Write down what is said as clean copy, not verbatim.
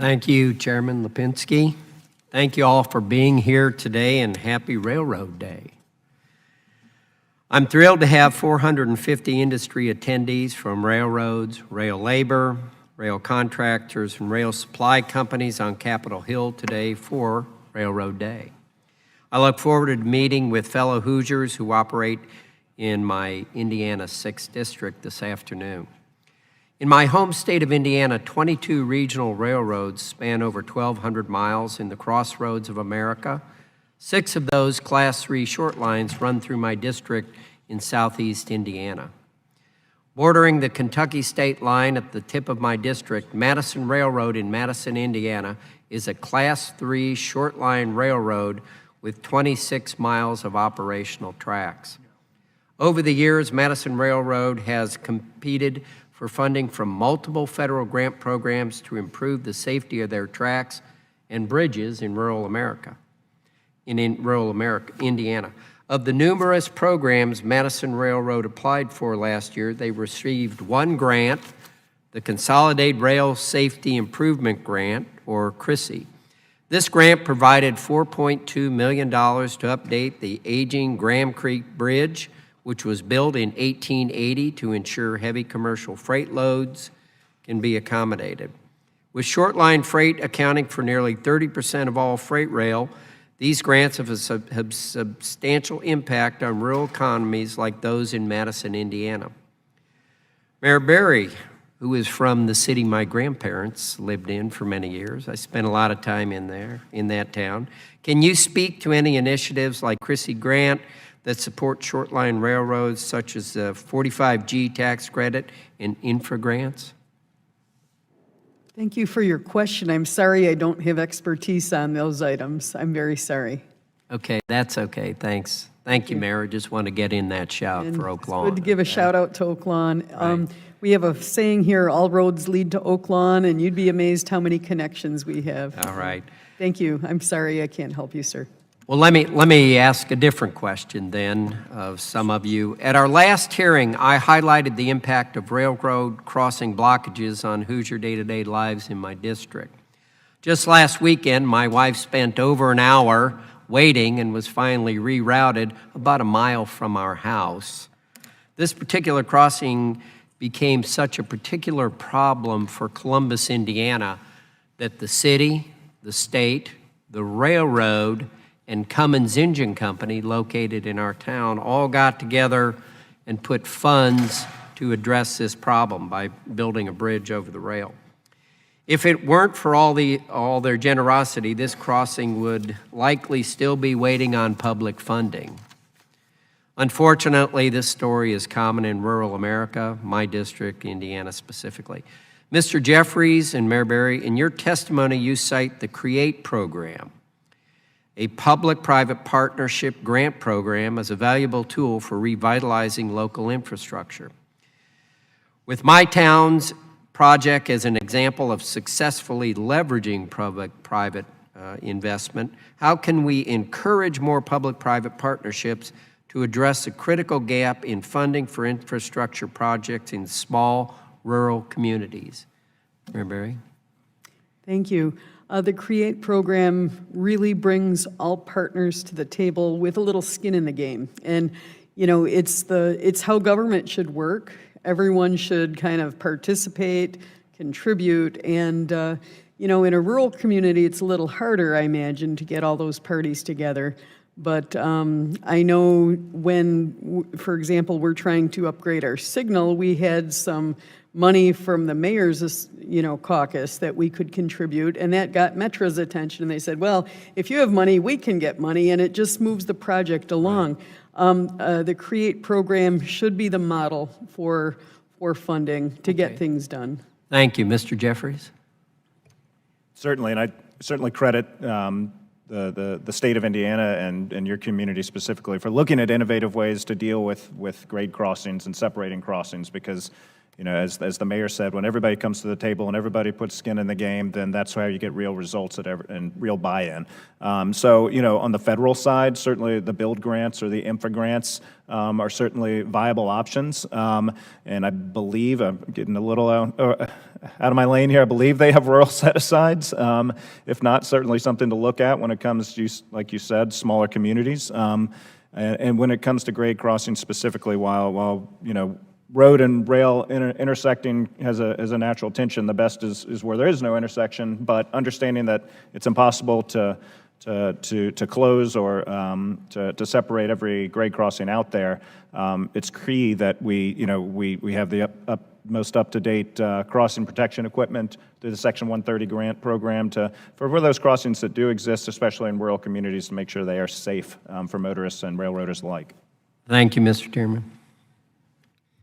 Thank you, Chairman Lipinski. Thank you all for being here today, and happy Railroad Day. I'm thrilled to have 450 industry attendees from railroads, rail labor, rail contractors, and rail supply companies on Capitol Hill today for Railroad Day. I look forward to meeting with fellow Hoosiers who operate in my Indiana 6th District this afternoon. In my home state of Indiana, 22 regional railroads span over 1,200 miles in the crossroads of America. 6 of those Class 3 short lines run through my district in southeast Indiana. Bordering the Kentucky state line at the tip of my district, Madison Railroad in Madison, Indiana, is a Class 3 short line railroad with 26 miles of operational tracks. Over the years, Madison Railroad has competed for funding from multiple federal grant programs to improve the safety of their tracks and bridges in rural America, Indiana. Of the numerous programs Madison Railroad applied for last year, they received one grant, the Consolidated Rail Safety Improvement Grant, or CRISI. This grant provided $4.2 million to update the aging Graham Creek Bridge, which was built in 1880 to ensure heavy commercial freight loads can be accommodated. With short line freight accounting for nearly 30% of all freight rail, these grants have a substantial impact on rural economies like those in Madison, Indiana. Mayor Berry, who is from the city my grandparents lived in for many years, I spent a lot of time in that town. Can you speak to any initiatives like CRISI Grant that support short line railroads, such as the 45G tax credit and infra grants? Thank you for your question. I'm sorry I don't have expertise on those items. I'm very sorry. Okay, that's okay. Thanks. Thank you, Mayor. Just want to get in that shout for Oak Lawn. It's good to give a shout out to Oak Lawn. Right. We have a saying here, all roads lead to Oak Lawn, and you'd be amazed how many connections we have. All right. Thank you. I'm sorry I can't help you, sir. Well, let me ask a different question then of some of you. At our last hearing, I highlighted the impact of railroad crossing blockages on Hoosier day-to-day lives in my district. Just last weekend, my wife spent over an hour waiting and was finally rerouted about a mile from our house. This particular crossing became such a particular problem for Columbus, Indiana, that the city, the state, the railroad, and Cummins Engine Company, located in our town, all got together and put funds to address this problem by building a bridge over the rail. If it weren't for all their generosity, this crossing would likely still be waiting on public funding. Unfortunately, this story is common in rural America, my district, Indiana specifically. Mr. Jeffries and Mayor Berry, in your testimony, you cite the CREATE program, a public-private partnership grant program, as a valuable tool for revitalizing local infrastructure. With my town's project as an example of successfully leveraging public-private investment, how can we encourage more public-private partnerships to address a critical gap in funding for infrastructure projects in small rural communities? Mayor Berry? Thank you. The CREATE program really brings all partners to the table with a little skin in the game. And, you know, it's how government should work. Everyone should kind of participate, contribute, and, you know, in a rural community, it's a little harder, I imagine, to get all those parties together. But I know when, for example, we're trying to upgrade our signal, we had some money from the mayor's, you know, caucus that we could contribute, and that got Metro's attention. And they said, well, if you have money, we can get money, and it just moves the project along. The CREATE program should be the model for funding to get things done. Thank you. Mr. Jeffries? Certainly, and I certainly credit the state of Indiana and your community specifically for looking at innovative ways to deal with grade crossings and separating crossings, because you know, as the mayor said, when everybody comes to the table and everybody puts skin in the game, then that's how you get real results and real buy-in. So, you know, on the federal side, certainly the build grants or the infra grants are certainly viable options. And I believe, I'm getting a little out of my lane here, I believe they have rural set-asides. If not, certainly something to look at when it comes to, like you said, smaller communities. And when it comes to grade crossing specifically, while you know, road and rail intersecting has a natural tension, the best is where there is no intersection, but understanding that it's impossible to close or to separate every grade crossing out there, it's key that we have the most up-to-date crossing protection equipment through the Section 130 grant program for those crossings that do exist, especially in rural communities, to make sure they are safe for motorists and railroaders alike. Thank you, Mr. Chairman.